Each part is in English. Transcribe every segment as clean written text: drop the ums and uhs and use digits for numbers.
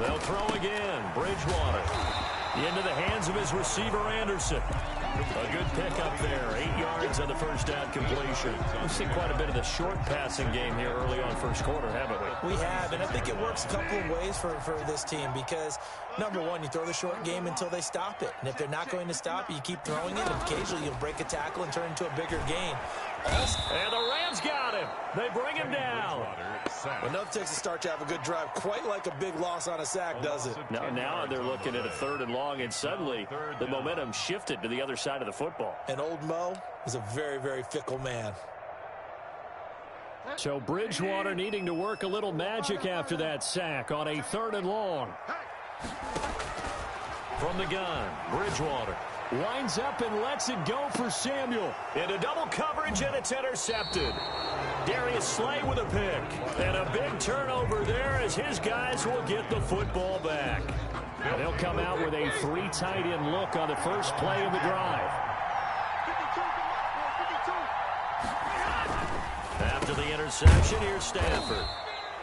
They'll throw again. Bridgewater into the hands of his receiver, Anderson. A good pickup there. 8 yards on the first down completion. We've seen quite a bit of the short passing game here early on first quarter, haven't we? We have, and I think it works a couple of ways for this team because, number one, you throw the short game until they stop it. And if they're not going to stop it, you keep throwing it, and occasionally you'll break a tackle and turn into a bigger gain. And the Rams got him. They bring him down. Enough takes a start to have a good drive, quite like a big loss on a sack, does it? Now they're looking at a 3rd and long, and suddenly the momentum shifted to the other side of the football. And old Mo is a very, very fickle man. So Bridgewater needing to work a little magic after that sack on a 3rd and long. From the gun, Bridgewater winds up and lets it go for Samuel. Into double coverage, and it's intercepted. Darius Slay with a pick. And a big turnover there as his guys will get the football back. And they'll come out with a 3 tight end look on the first play of the drive. After the interception, here's Stafford.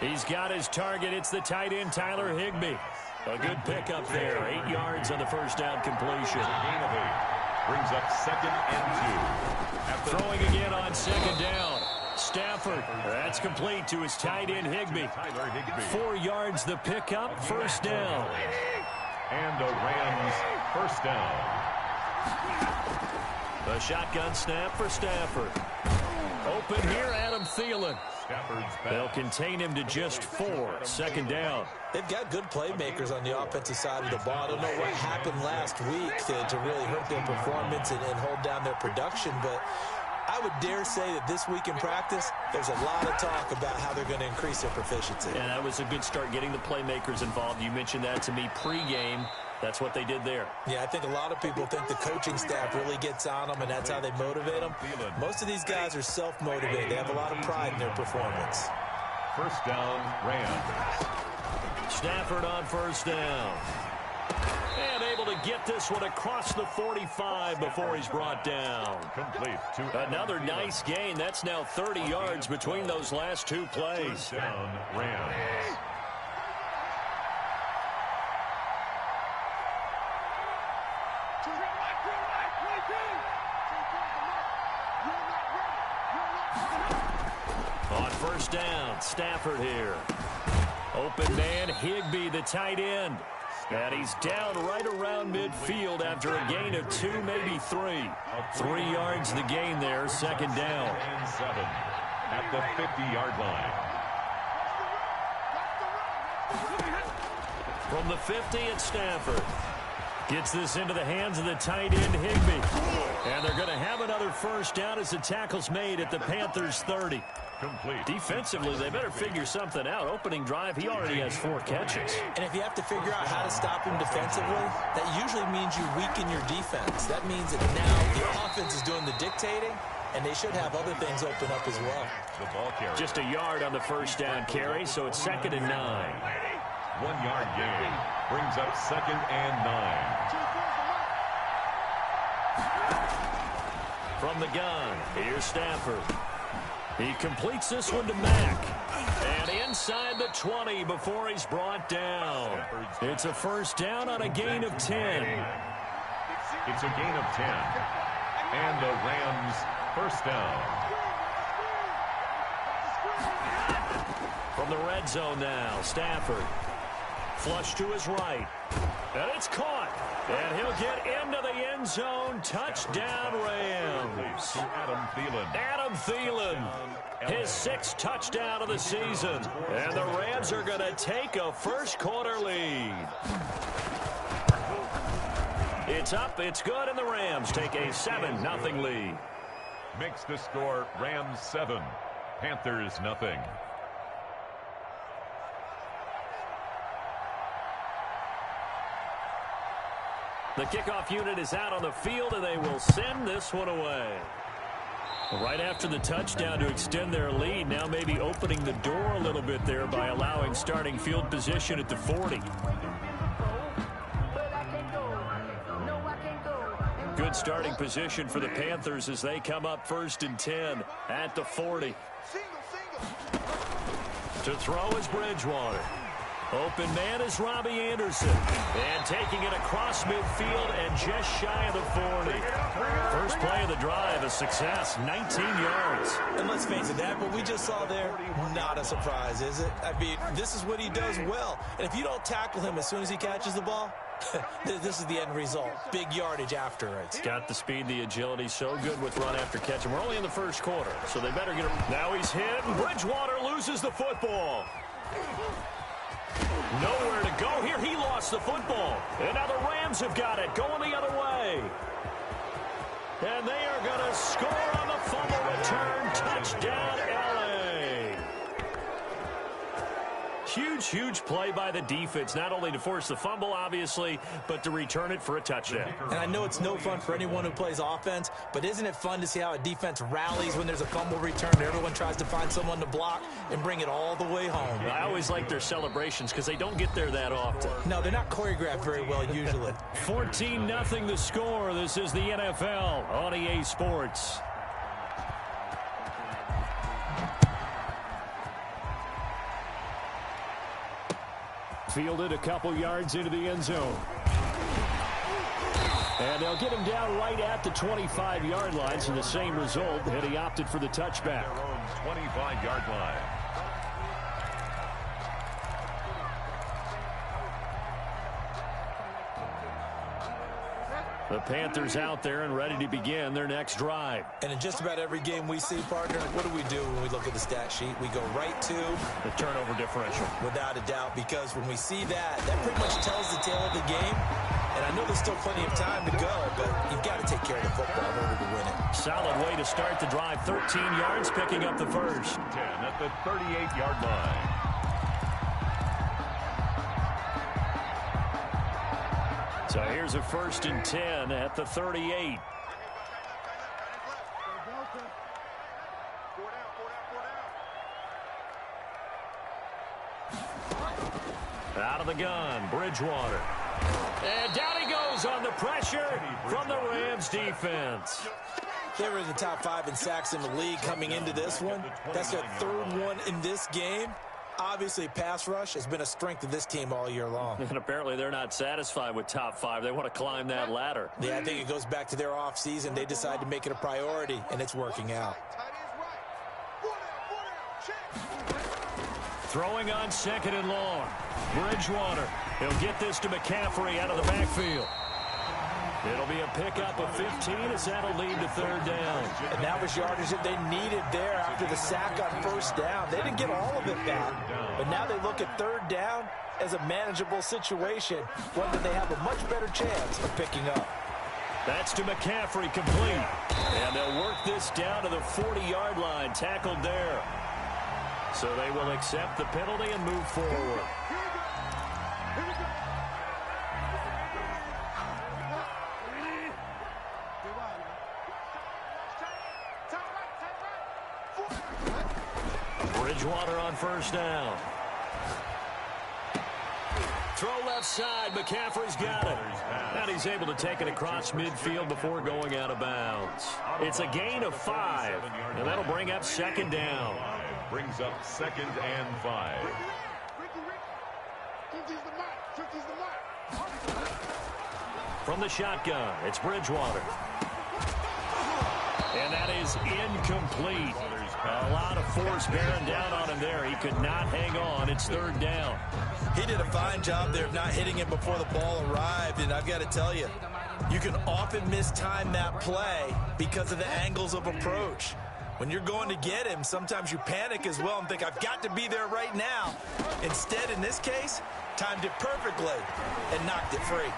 He's got his target. It's the tight end, Tyler Higbee. A good pickup there. 8 yards on the first down completion. Brings up 2nd and 2. Throwing again on 2nd down. Stafford. That's complete to his tight end, Higbee. 4 yards the pickup. First down. And the Rams first down. The shotgun snap for Stafford. Open here, Adam Thielen. They'll contain him to just 4. 2nd down. They've got good playmakers on the offensive side of the ball. I don't know what happened last week to really hurt their performance and hold down their production, but I would dare say that this week in practice, there's a lot of talk about how they're going to increase their proficiency. And that was a good start getting the playmakers involved. You mentioned that to me pregame. That's what they did there. Yeah, I think a lot of people think the coaching staff really gets on them, and that's how they motivate them. Most of these guys are self-motivated. They have a lot of pride in their performance. First down, Rams. Stafford on first down. And able to get this one across the 45 before he's brought down. Complete. Another nice gain. That's now 30 yards between those last 2 plays. First down, Rams. On first down, Stafford here. Open man, Higbee, the tight end. And he's down right around midfield after a gain of 2, maybe 3. 3 yards the gain there, 2nd down. And 7 at the 50-yard line. From the 50 at Stafford. Gets this into the hands of the tight end, Higbee. And they're going to have another first down as the tackle's made at the Panthers' 30. Complete. Defensively, they better figure something out. Opening drive, he already has 4 catches. And if you have to figure out how to stop him defensively, that usually means you weaken your defense. That means that now the offense is doing the dictating, and they should have other things open up as well. The ball carrier. Just a yard on the first down carry, so it's 2nd and 9. 1-yard gain. Brings up 2nd and 9. From the gun, here's Stafford. He completes this one to Mack. And inside the 20 before he's brought down. It's a first down on a gain of 10. It's a gain of 10. And the Rams first down. From the red zone now, Stafford. Flush to his right. And it's caught. And he'll get into the end zone. Touchdown, Rams. Adam Thielen. Adam Thielen, his 6th touchdown of the season. And the Rams are going to take a first quarter lead. It's up, it's good, and the Rams take a 7-0 lead. Makes the score Rams 7, Panthers nothing. The kickoff unit is out on the field, and they will send this one away. Right after the touchdown to extend their lead, now maybe opening the door a little bit there by allowing starting field position at the 40. Good starting position for the Panthers as they come up 1st and 10 at the 40. To throw is Bridgewater. Open man is Robbie Anderson. And taking it across midfield and just shy of the 40. First play of the drive, a success, 19 yards. And let's face it, that what we just saw there, not a surprise, is it? I mean, this is what he does well. And if you don't tackle him as soon as he catches the ball, this is the end result. Big yardage after it. Got the speed, the agility, so good with run after catch. And we're only in the first quarter, so they better get him. Now he's hit, and Bridgewater loses the football. Nowhere to go here. He lost the football. And now the Rams have got it, going the other way. And they are going to score on the fumble return. Touchdown, L.A. Huge play by the defense, not only to force the fumble, obviously, but to return it for a touchdown. And I know it's no fun for anyone who plays offense, but isn't it fun to see how a defense rallies when there's a fumble return and everyone tries to find someone to block and bring it all the way home? I always like their celebrations because they don't get there that often. No, they're not choreographed very well usually. 14-0 the score. This is the NFL on EA Sports. Fielded a couple yards into the end zone. And they'll get him down right at the 25-yard line, so the same result, and he opted for the touchback. Their own 25-yard line. The Panthers out there and ready to begin their next drive. And in just about every game we see, partner, what do we do when we look at the stat sheet? We go right to the turnover differential. Without a doubt, because when we see that pretty much tells the tale of the game. And I know there's still plenty of time to go, but you've got to take care of the football in order to win it. Solid way to start the drive. 13 yards, picking up the first. 10 at the 38-yard line. So here's a 1st and 10 at the 38. Out of the gun, Bridgewater. And down he goes on the pressure from the Rams defense. They were in the top 5 in sacks in the league coming into this one. That's their 3rd one in this game. Obviously, pass rush has been a strength of this team all year long. And apparently they're not satisfied with top 5. They want to climb that ladder. Yeah, I think it goes back to their offseason. They decided to make it a priority, and it's working out. Throwing on 2nd and long. Bridgewater. He'll get this to McCaffrey out of the backfield. It'll be a pickup of 15 as that'll lead to 3rd down. And that was yardage that they needed there after the sack on 1st down. They didn't get all of it back, but now they look at 3rd down as a manageable situation, one that they have a much better chance of picking up. That's to McCaffrey, complete. And they'll work this down to the 40-yard line, tackled there. So they will accept the penalty and move forward. Bridgewater on 1st down. Throw left side. McCaffrey's got it. And he's able to take it across midfield before going out of bounds. It's a gain of 5. And that'll bring up 2nd down. Brings up 2nd and 5. From the shotgun, it's Bridgewater. And that is incomplete. A lot of force bearing down on him there. He could not hang on. It's 3rd down. He did a fine job there of not hitting him before the ball arrived. And I've got to tell you, you can often mistime that play because of the angles of approach. When you're going to get him, sometimes you panic as well and think, I've got to be there right now. Instead, in this case, timed it perfectly and knocked it free.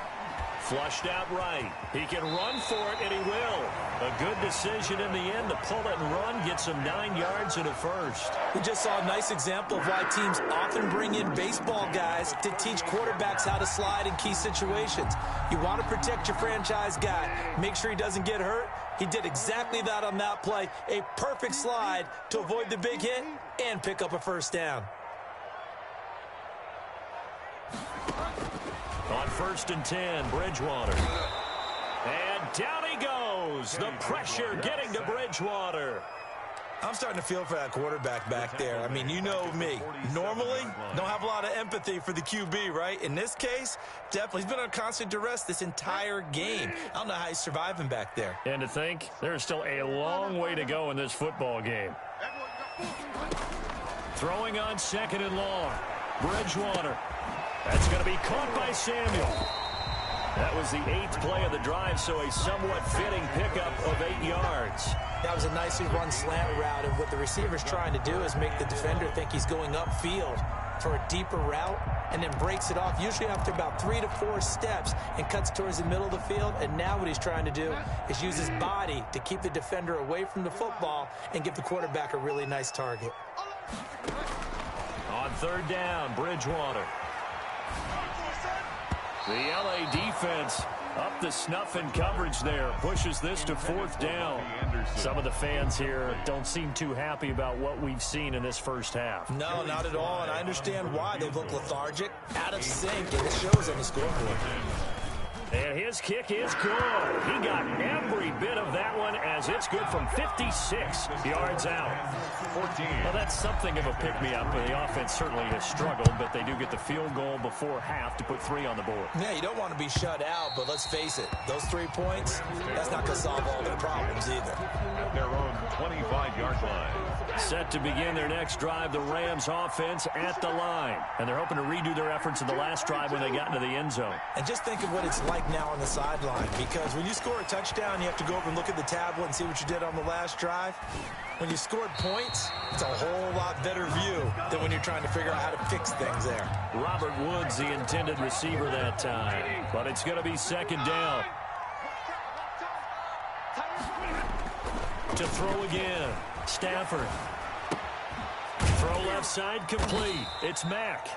Flushed out right. He can run for it, and he will. A good decision in the end to pull it and run, gets him 9 yards and a first. We just saw a nice example of why teams often bring in baseball guys to teach quarterbacks how to slide in key situations. You want to protect your franchise guy. Make sure he doesn't get hurt. He did exactly that on that play. A perfect slide to avoid the big hit and pick up a 1st down. On 1st and 10, Bridgewater. And down he goes. The pressure getting to Bridgewater. I'm starting to feel for that quarterback back there. I mean, you know me. Normally, don't have a lot of empathy for the QB, right? In this case, definitely. He's been on constant duress this entire game. I don't know how he's surviving back there. And to think, there's still a long way to go in this football game. Throwing on 2nd and long. Bridgewater. That's going to be caught by Samuel. That was the 8th play of the drive, so a somewhat fitting pickup of 8 yards. That was a nicely run slant route, and what the receiver's trying to do is make the defender think he's going upfield for a deeper route, and then breaks it off, usually after about 3 to 4 steps, and cuts towards the middle of the field. And now what he's trying to do is use his body to keep the defender away from the football and give the quarterback a really nice target. On 3rd down, Bridgewater. The LA defense up the snuff in coverage there. Pushes this to 4th down. Some of the fans here don't seem too happy about what we've seen in this first half. No, not at all, and I understand why. They look lethargic, out of sync, and it shows on the scoreboard. And his kick is good. He got every bit of that one as it's good from 56 yards out. 14. Well, that's something of a pick-me-up. The offense certainly has struggled, but they do get the field goal before half to put 3 on the board. Yeah, you don't want to be shut out, but let's face it, those 3 points, that's not going to solve all their problems either. At their own 25-yard line. Set to begin their next drive, the Rams offense at the line. And they're hoping to redo their efforts in the last drive when they got into the end zone. And just think of what it's like now on the sideline, because when you score a touchdown, you have to go over and look at the tablet and see what you did on the last drive. When you scored points, it's a whole lot better view than when you're trying to figure out how to fix things there. Robert Woods, the intended receiver that time. But it's going to be 2nd down. To throw again. Stafford. Throw left side complete. It's Mack.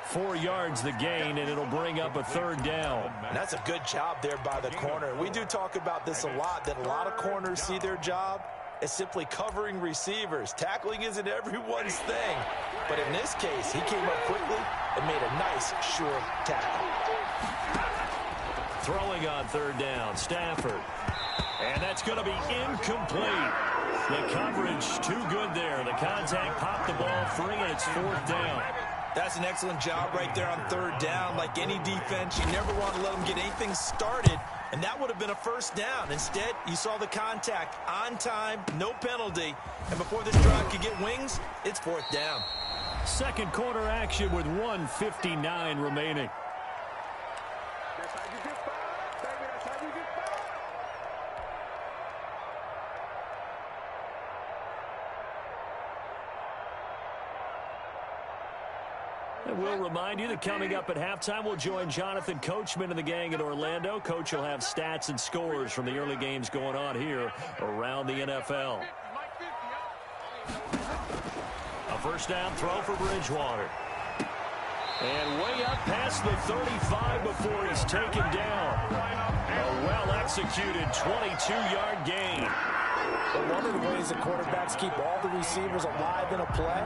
4 yards the gain, and it'll bring up a 3rd down. And that's a good job there by the corner. We do talk about this a lot, that a lot of corners see their job as simply covering receivers. Tackling isn't everyone's thing. But in this case, he came up quickly and made a nice, sure tackle. Throwing on 3rd down, Stafford. And that's going to be incomplete. The coverage too good there. The contact popped the ball free, and it's 4th down. That's an excellent job right there on 3rd down. Like any defense, you never want to let them get anything started, and that would have been a 1st down. Instead, you saw the contact on time, no penalty, and before this drive could get wings, it's 4th down. 2nd quarter action with 1:59 remaining. And we'll remind you that coming up at halftime, we'll join Jonathan Coachman and the gang in Orlando. Coach will have stats and scores from the early games going on here around the NFL. A 1st down throw for Bridgewater. And way up past the 35 before he's taken down. A well-executed 22-yard gain. But one of the ways the quarterbacks keep all the receivers alive in a play,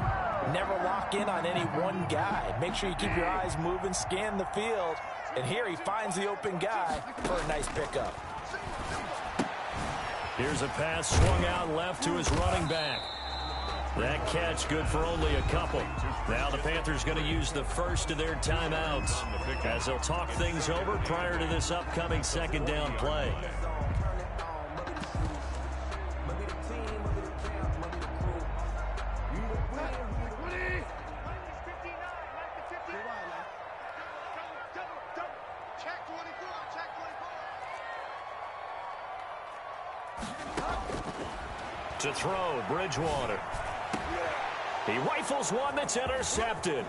never lock in on any one guy. Make sure you keep your eyes moving, scan the field, and here he finds the open guy for a nice pickup. Here's a pass swung out left to his running back. That catch good for only a couple. Now the Panthers going to use the first of their timeouts as they'll talk things over prior to this upcoming 2nd down play. To throw, Bridgewater. He rifles one that's intercepted.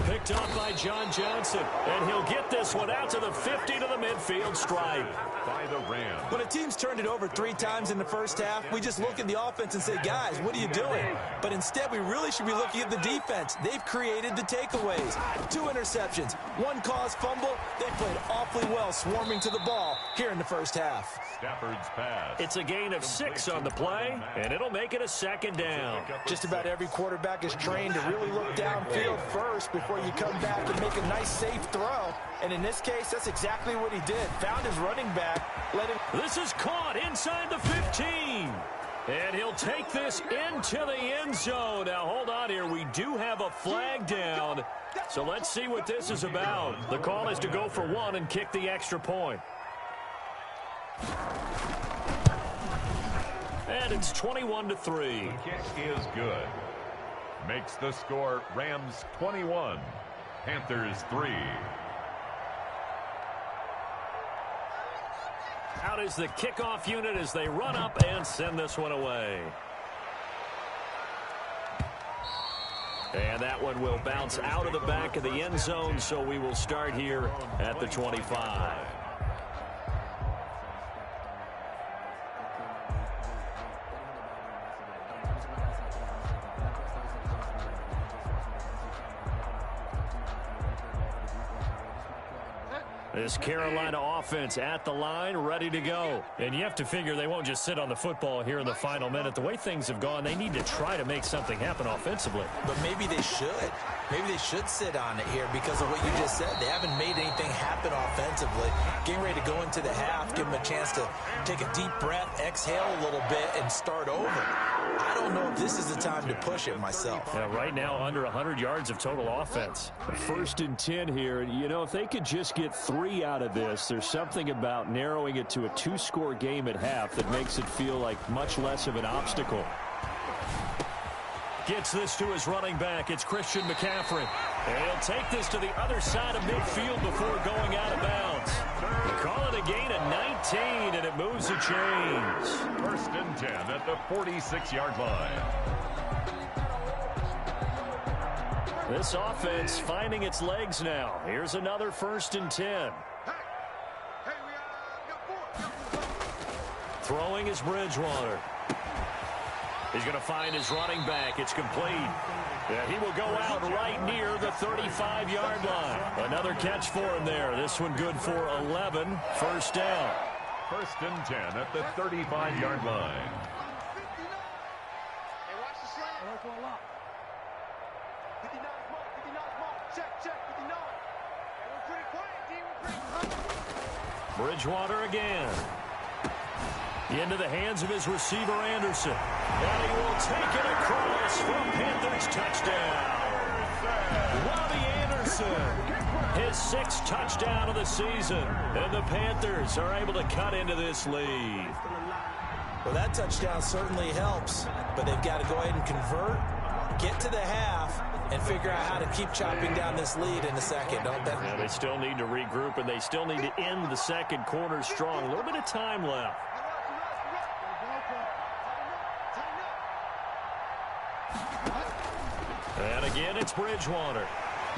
Picked up by John Johnson. And he'll get this one out to the 50 to the midfield stripe. By the Rams. When a team's turned it over 3 times in the first half, we just look at the offense and say, guys, what are you doing? But instead, we really should be looking at the defense. They've created the takeaways. 2 interceptions, 1 caused fumble. They played awfully well swarming to the ball here in the first half. Stafford's pass. It's a gain of 6 on the play, and it'll make it a 2nd down. Just about every quarterback is trained to really look downfield first before you come back and make a nice, safe throw. And in this case, that's exactly what he did. Found his running back. This is caught inside the 15. And he'll take this into the end zone. Now, hold on here. We do have a flag down. So let's see what this is about. The call is to go for one and kick the extra point. And it's 21-3. The kick is good. Makes the score Rams 21, Panthers 3. Out is the kickoff unit as they run up and send this one away. And that one will bounce out of the back of the end zone, so we will start here at the 25. This Carolina offense at the line, ready to go. And you have to figure they won't just sit on the football here in the final minute. The way things have gone, they need to try to make something happen offensively. But maybe they should. Maybe they should sit on it here because of what you just said. They haven't made anything happen offensively. Getting ready to go into the half, give them a chance to take a deep breath, exhale a little bit, and start over. I don't know if this is the time to push it myself. Yeah, right now, under 100 yards of total offense. 1st and 10 here. You know, if they could just get 3 out of this, there's something about narrowing it to a 2-score game at half that makes it feel like much less of an obstacle. Gets this to his running back. It's Christian McCaffrey. And he'll take this to the other side of midfield before going out of bounds. They call it a gain of 19, and it moves the chains. 1st and 10 at the 46-yard line. This offense finding its legs now. Here's another 1st and 10. Throwing is Bridgewater. He's going to find his running back. It's complete. Yeah, he will go out right near the 35-yard line. Another catch for him there. This one good for 11. 1st down. 1st and 10 at the 35-yard line. Bridgewater again. Into the hands of his receiver, Anderson. And he will take it across for a Panthers touchdown. Robbie Anderson, his 6th touchdown of the season. And the Panthers are able to cut into this lead. Well, that touchdown certainly helps, but they've got to go ahead and convert, get to the half, and figure out how to keep chopping down this lead in the second, don't they? Yeah, they still need to regroup, and they still need to end the second quarter strong. A little bit of time left. And again, it's Bridgewater.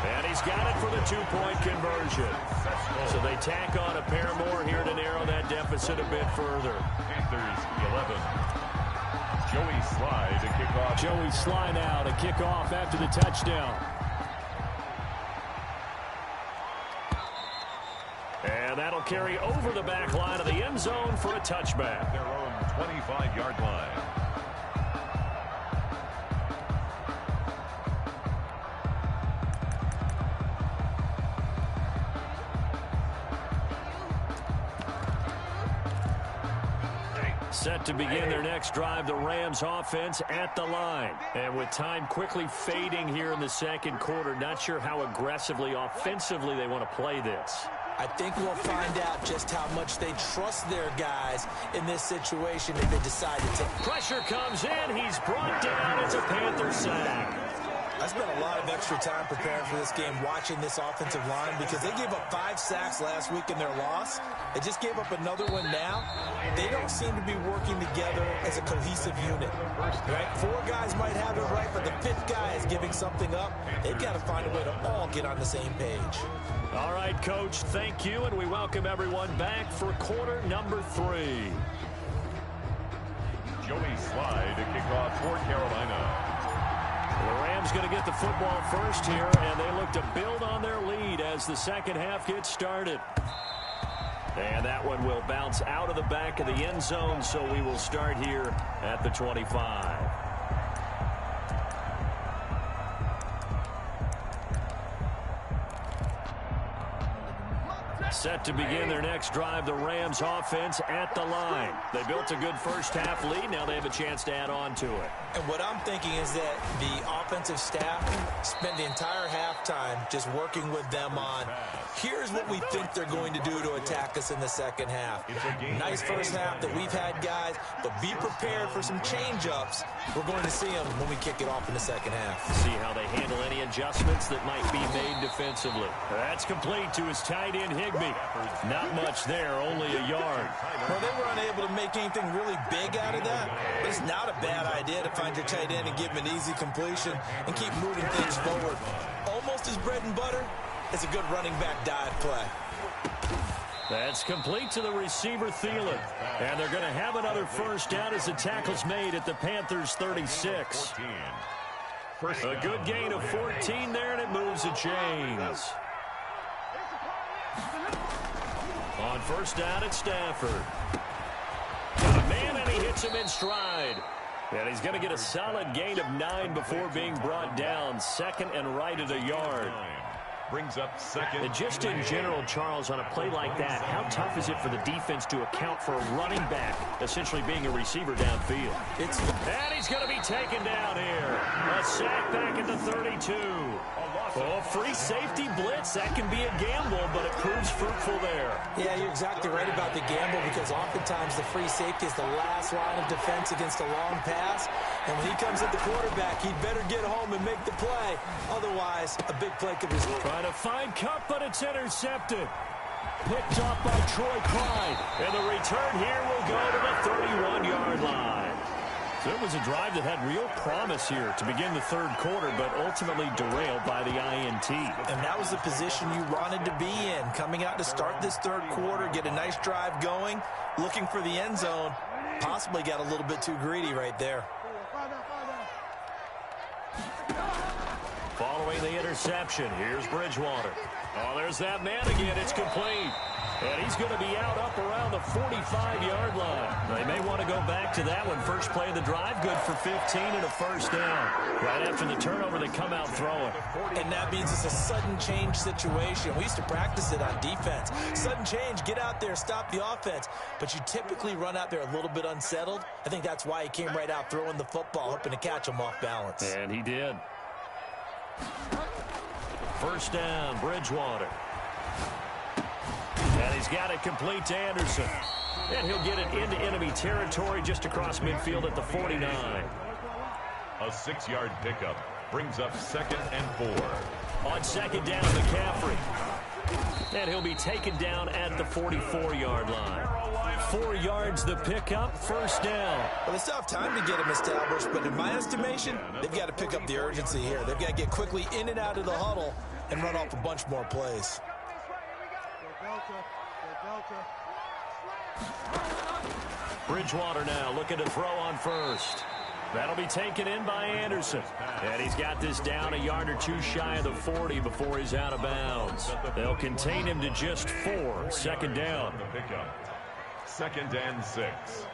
And he's got it for the 2-point conversion. So they tack on a pair more here to narrow that deficit a bit further. Panthers 11. Joey Sly to kick off. Joey Sly now to kick off after the touchdown. And that'll carry over the back line of the end zone for a touchback. Their own 25-yard line. Set to begin their next drive, the Rams offense at the line. And with time quickly fading here in the second quarter, not sure how aggressively, offensively they want to play this. I think we'll find out just how much they trust their guys in this situation if they decide to take. Pressure comes in. He's brought down. It's a Panther sack. I spent a lot of extra time preparing for this game watching this offensive line because they gave up 5 sacks last week in their loss. They just gave up another one now. They don't seem to be working together as a cohesive unit. Right? 4 guys might have it right, but the 5th guy is giving something up. They've got to find a way to all get on the same page. All right, Coach, thank you, and we welcome everyone back for quarter number 3. Joey Sly to kick off for Carolina. The Rams going to get the football first here, and they look to build on their lead as the second half gets started. And that one will bounce out of the back of the end zone, so we will start here at the 25. set to begin their next drive, the Rams offense at the line. They built a good first-half lead. Now they have a chance to add on to it. And what I'm thinking is that the offensive staff spent the entire halftime just working with them on, here's what we think they're going to do to attack us in the second half. Nice first half that we've had, guys, but be prepared for some change-ups. We're going to see them when we kick it off in the second half. See how they handle any adjustments that might be made defensively. That's complete to his tight end, Higbee. Not much there, only a yard. Well, they were unable to make anything really big out of that, but it's not a bad idea to find your tight end and give him an easy completion and keep moving things forward. Almost as bread and butter as a good running back dive play. That's complete to the receiver, Thielen. And they're going to have another first down as the tackle's made at the Panthers' 36. A good gain of 14 there, and it moves the chains. On first down, it's Stafford. Got a man, and he hits him in stride. And he's going to get a solid gain of 9 before being brought down. Second and right at a yard. Brings up second. And just in general, Charles, on a play like that, how tough is it for the defense to account for a running back essentially being a receiver downfield? And he's going to be taken down here. A sack back at the 32. Oh, free safety blitz. That can be a gamble, but it proves fruitful there. Yeah, you're exactly right about the gamble because oftentimes the free safety is the last line of defense against a long pass. And when he comes at the quarterback, he'd better get home and make the play. Otherwise, a big play could result. Trying to find Cup, but it's intercepted. Picked off by Troy Klein. And the return here will go to the 31-yard line. So it was a drive that had real promise here to begin the third quarter, but ultimately derailed by the INT. And that was the position you wanted to be in. Coming out to start this third quarter, get a nice drive going, looking for the end zone. Possibly got a little bit too greedy right there. Following the interception, here's Bridgewater. Oh, there's that man again. It's complete. And he's going to be out up around the 45-yard line. They may want to go back to that one. First play of the drive, good for 15 and a first down. Right after the turnover, they come out throwing. And that means it's a sudden change situation. We used to practice it on defense. Sudden change, get out there, stop the offense. But you typically run out there a little bit unsettled. I think that's why he came right out throwing the football, hoping to catch him off balance. And he did. First down, Bridgewater. And he's got it complete to Anderson. And he'll get it into enemy territory just across midfield at the 49. A 6-yard pickup brings up second and 4. On second down, McCaffrey. And he'll be taken down at the 44-yard line. 4 yards the pickup, first down. Well, they still have time to get him established, but in my estimation, they've got to pick up the urgency here. They've got to get quickly in and out of the huddle and run off a bunch more plays. Bridgewater now looking to throw on first. That'll be taken in by Anderson. And he's got this down a yard or two shy of the 40 before he's out of bounds. They'll contain him to just 4. Second down. Second and 6.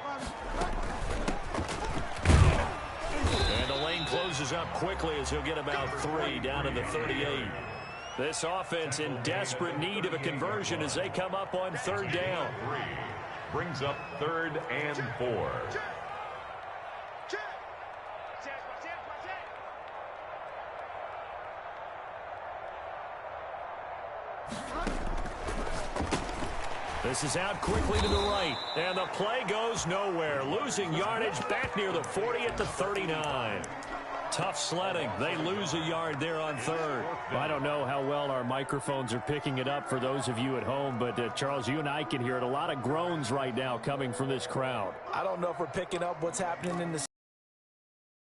And the lane closes up quickly as he'll get about 3 down to the 38. This offense in desperate need of a conversion as they come up on third down. Brings up third and 4. This is out quickly to the right, and the play goes nowhere. Losing yardage back near the 40 at the 39. Tough sledding. They lose a yard there on third. I don't know how well our microphones are picking it up for those of you at home, but Charles, you and I can hear it. A lot of groans right now coming from this crowd. I don't know if we're picking up what's happening in the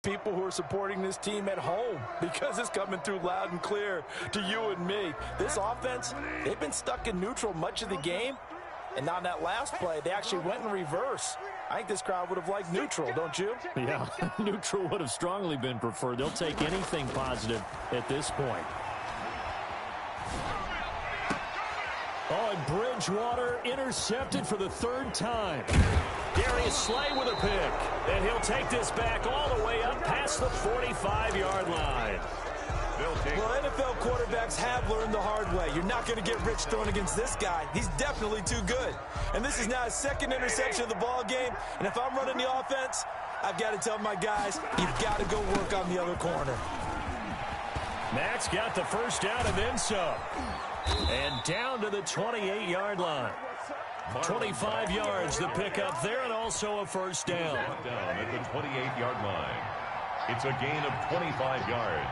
people who are supporting this team at home because it's coming through loud and clear to you and me. This offense, they've been stuck in neutral much of the game, and on that last play, they actually went in reverse. I think this crowd would have liked neutral, don't you? Yeah, neutral would have strongly been preferred. They'll take anything positive at this point. Oh, and Bridgewater intercepted for the third time. Darius Slay with a pick. And he'll take this back all the way up past the 45-yard line. Well, NFL quarterbacks have learned the hard way. You're not going to get rich throwing against this guy. He's definitely too good. And this is now his second interception of the ball game. And if I'm running the offense, I've got to tell my guys, you've got to go work on the other corner. Max got the first down and then some. And down to the 28-yard line. 25 yards to pick up there, and also a first down. Down at the 28-yard line. It's a gain of 25 yards.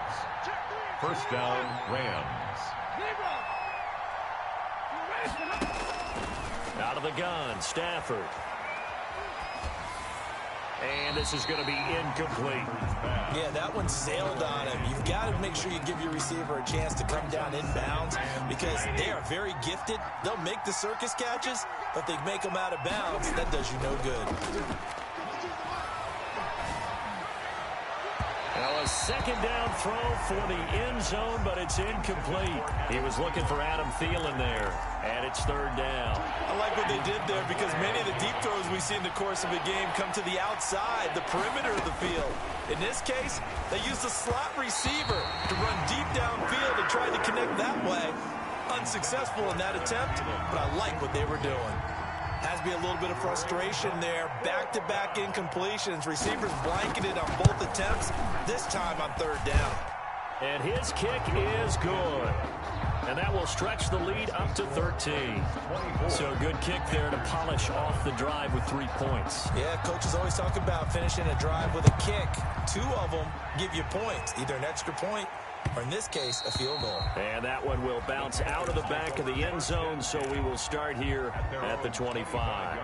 First down, Rams. Out of the gun, Stafford. And this is going to be incomplete. Yeah, that one sailed on him. You've got to make sure you give your receiver a chance to come down inbounds because they are very gifted. They'll make the circus catches, but they make them out of bounds. That does you no good. Well, a second down throw for the end zone, but it's incomplete. He was looking for Adam Thielen there, and it's third down. I like what they did there because many of the deep throws we see in the course of a game come to the outside, the perimeter of the field. In this case, they used a slot receiver to run deep downfield and tried to connect that way. Unsuccessful in that attempt, but I like what they were doing. Has to be a little bit of frustration there. Back-to-back incompletions. Receivers blanketed on both attempts, this time on third down. And his kick is good. And that will stretch the lead up to 13. So good kick there to polish off the drive with 3 points. Yeah, coaches always talk about finishing a drive with a kick. 2 of them give you points, either an extra point or in this case, a field goal. And that one will bounce out of the back of the end zone, so we will start here at the 25.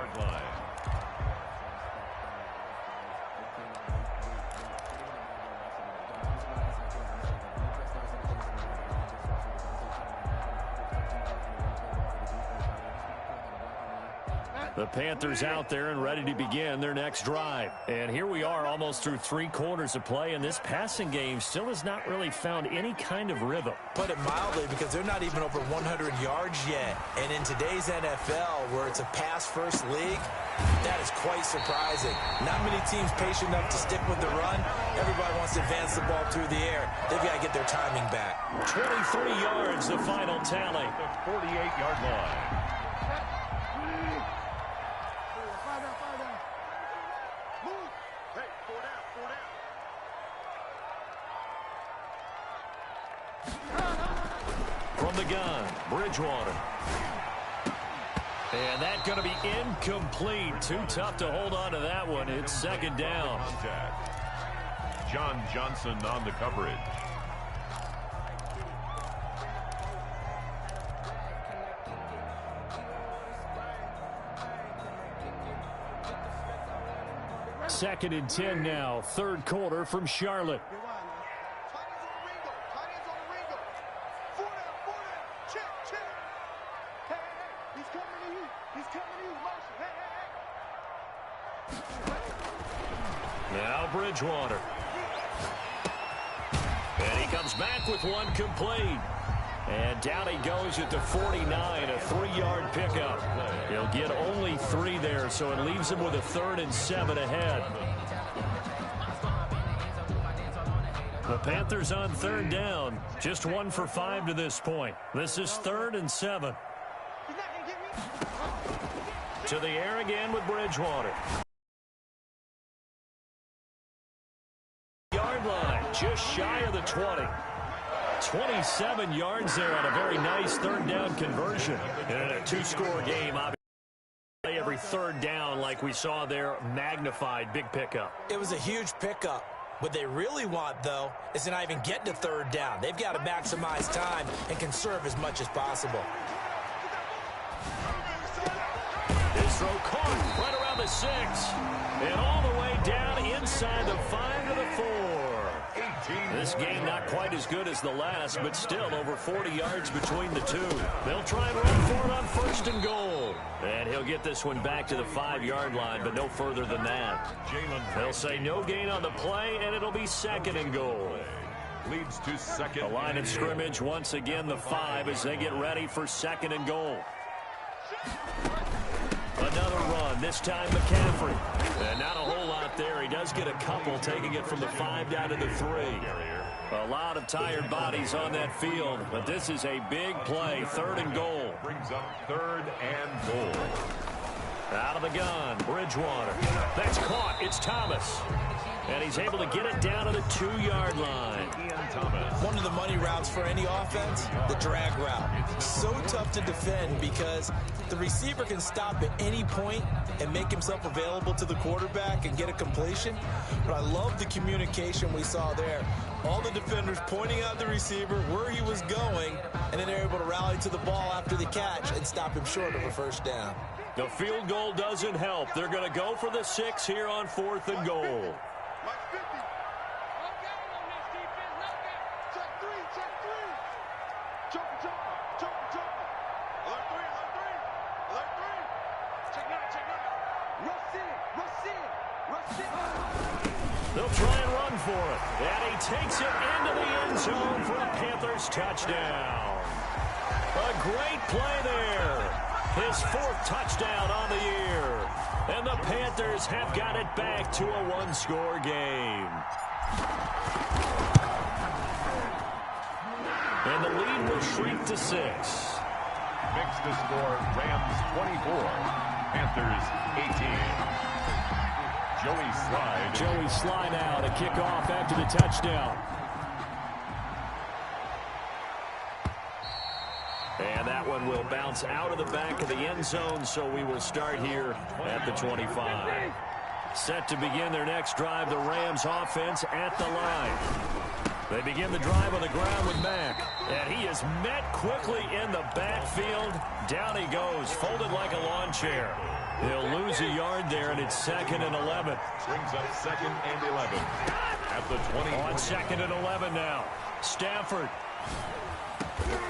The Panthers out there and ready to begin their next drive. And here we are almost through 3 quarters of play, and this passing game still has not really found any kind of rhythm. Put it mildly, because they're not even over 100 yards yet. And in today's NFL, where it's a pass-first league, that is quite surprising. Not many teams patient enough to stick with the run. Everybody wants to advance the ball through the air. They've got to get their timing back. 23 yards, the final tally. The 48-yard line. From the gun, Bridgewater. And that's going to be incomplete. Too tough to hold on to that one. It's second down. John Johnson on the coverage. Second and 10 now. Third quarter from Charlotte. Now Bridgewater. And he comes back with one complete. And down he goes at the 49, a 3-yard pickup. He'll get only 3 there, so it leaves him with a 3rd and 7 ahead. The Panthers on third down, just 1 for 5 to this point. This is 3rd and 7. To the air again with Bridgewater. Yard line, just shy of the 20. 27 yards there on a very nice third down conversion. In a 2-score game, obviously every third down like we saw there, magnified, big pickup. It was a huge pickup. What they really want, though, is to not even get to third down. They've got to maximize time and conserve as much as possible. This throw caught right around the 6. And all the way down inside the 5 to the 4. This game not quite as good as the last, but still over 40 yards between the two. They'll try and run for it on 1st and goal. And he'll get this one back to the 5-yard line, but no further than that. They'll say no gain on the play, and it'll be 2nd and goal. Leads to second. The line of scrimmage once again the 5 as they get ready for 2nd and goal. Another run, this time McCaffrey. And not a whole lot there. He does get a couple, taking it from the 5 down to the 3. A lot of tired bodies on that field, but this is a big play. 3rd and goal. Brings up 3rd and goal. Out of the gun, Bridgewater. That's caught. It's Thomas. And he's able to get it down to the 2-yard line. One of the money routes for any offense, the drag route. So tough to defend because the receiver can stop at any point and make himself available to the quarterback and get a completion. But I love the communication we saw there. All the defenders pointing out the receiver where he was going, and then they're able to rally to the ball after the catch and stop him short of a 1st down. The field goal doesn't help. They're going to go for the 6 here on 4th and goal. They'll try and run for it. And he takes it into the end zone for a Panthers touchdown. A great play there. His 4th touchdown on the year. And the Panthers have got it back to a 1-score game. And the lead will shrink to 6. Makes the score Rams 24, Panthers 18. Joey Sly now to kick off after the touchdown. And that one will bounce out of the back of the end zone, so we will start here at the 25. Set to begin their next drive, the Rams offense at the line. They begin the drive on the ground with Mack. And he is met quickly in the backfield. Down he goes, folded like a lawn chair. He'll lose a yard there, and it's 2nd and 11. Brings up 2nd and 11 at the 20. On 2nd and 11 now. Stafford.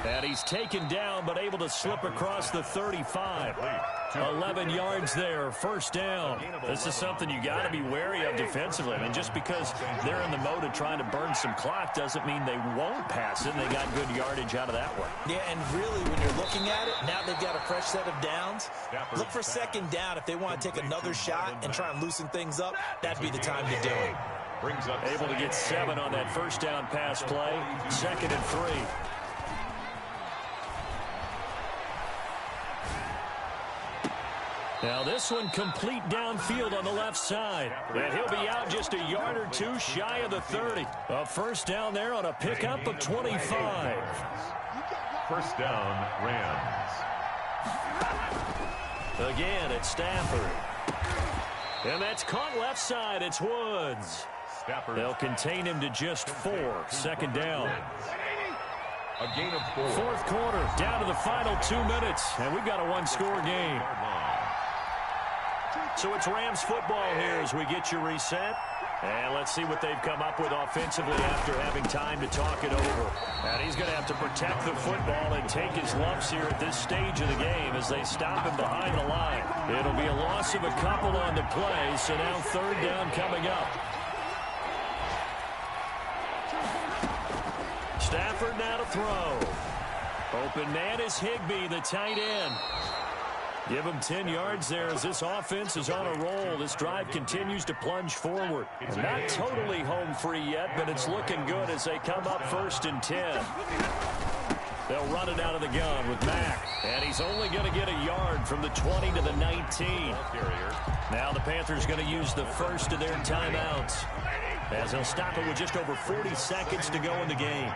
And he's taken down, but able to slip across the 35. 11 yards there, 1st down. This is something you got to be wary of defensively. I mean, just because they're in the mode of trying to burn some clock doesn't mean they won't pass it. They got good yardage out of that one. Yeah, and really, when you're looking at it, now they've got a fresh set of downs. Look for 2nd down if they want to take another shot and try and loosen things up. That'd be the time to do it. Able to get 7 on that 1st down pass play. 2nd and 3. Now this one complete downfield on the left side. And he'll be out just a yard or 2 shy of the 30. A 1st down there on a pickup of 25. 1st down, Rams. Again, it's Stafford. And that's caught left side. It's Woods. They'll contain him to just 4. 2nd down. A gain of 4. 4th quarter, down to the final 2 minutes. And we've got a 1-score game. So it's Rams football here as we get you reset. And let's see what they've come up with offensively after having time to talk it over. And he's going to have to protect the football and take his lumps here at this stage of the game as they stop him behind the line. It'll be a loss of a couple on the play, so now 3rd down coming up. Stafford now to throw. Open man is Higbee, the tight end. Give him 10 yards there as this offense is on a roll. This drive continues to plunge forward. Not totally home free yet, but it's looking good as they come up 1st and 10. They'll run it out of the gun with Mack. And he's only going to get a yard from the 20 to the 19. Now the Panthers going to use the 1st of their timeouts as they'll stop it with just over 40 seconds to go in the game.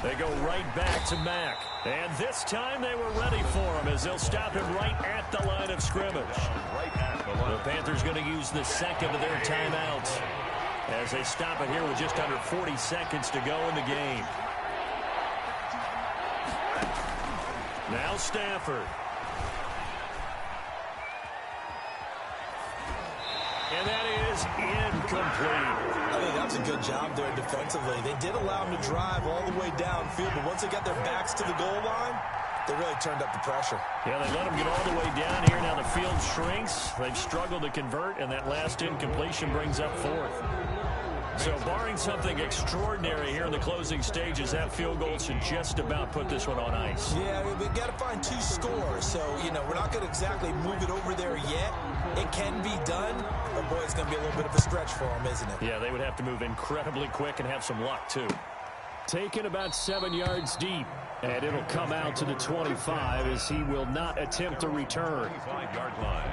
They go right back to Mack. And this time they were ready for him as they'll stop him right at the line of scrimmage. The Panthers going to use the 2nd of their timeouts as they stop it here with just under 40 seconds to go in the game. Now Stafford. And that is incomplete. I think that's a good job there defensively. They did allow them to drive all the way downfield, but once they got their backs to the goal line, they really turned up the pressure. Yeah, they let them get all the way down here. Now the field shrinks. They've struggled to convert, and that last incompletion brings up 4th. So barring something extraordinary here in the closing stages, that field goal should just about put this one on ice. Yeah, we've got to find 2 scores. So, you know, we're not going to exactly move it over there yet. It can be done, but boy, it's going to be a little bit of a stretch for him, isn't it? Yeah, they would have to move incredibly quick and have some luck, too. Taken about 7 yards deep, and it'll come out to the 25 as he will not attempt a return. 25-yard line.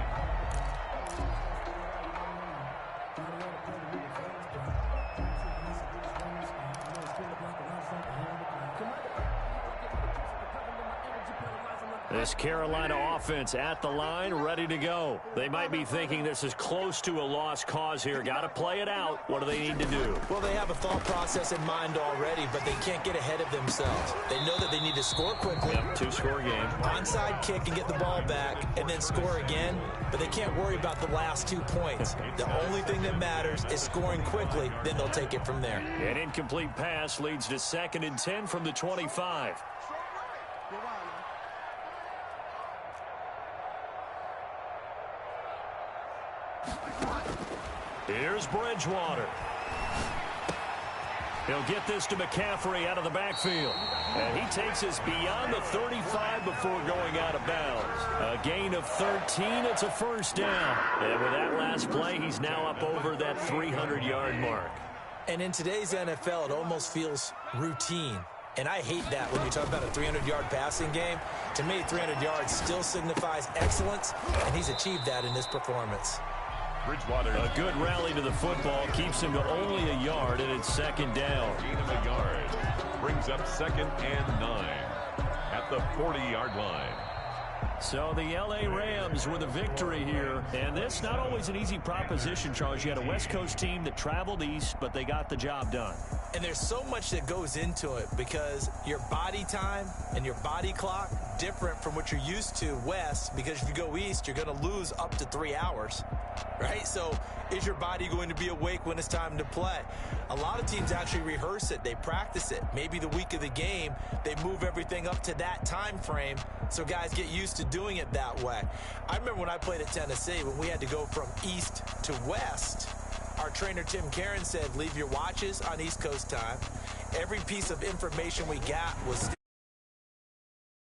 This Carolina offense at the line, ready to go. They might be thinking this is close to a lost cause here. Got to play it out. What do they need to do? Well, they have a thought process in mind already, but they can't get ahead of themselves. They know that they need to score quickly. Yep, two-score game. Onside kick and get the ball back and then score again, but they can't worry about the last 2 points. The only thing that matters is scoring quickly, then they'll take it from there. An incomplete pass leads to 2nd and 10 from the 25. Here's Bridgewater. He'll get this to McCaffrey out of the backfield. And he takes us beyond the 35 before going out of bounds. A gain of 13. It's a first down. And with that last play, he's now up over that 300-yard mark. And in today's NFL, it almost feels routine. And I hate that when you talk about a 300-yard passing game. To me, 300 yards still signifies excellence, and he's achieved that in this performance. Bridgewater. A good rally to the football keeps him to only a yard, and it's 2nd down. Gain of a yard. Brings up 2nd and 9 at the 40-yard line. So the L.A. Rams with a victory here. And this not always an easy proposition, Charles. You had a West Coast team that traveled east, but they got the job done. And there's so much that goes into it because your body time and your body clock different from what you're used to west, because if you go east, you're going to lose up to 3 hours, right? So is your body going to be awake when it's time to play? A lot of teams actually rehearse it. They practice it. Maybe the week of the game, they move everything up to that time frame so guys get used to doing it that way. I remember when I played at Tennessee, when we had to go from east to west, our trainer Tim Karen said, leave your watches on East Coast time. Every piece of information we got was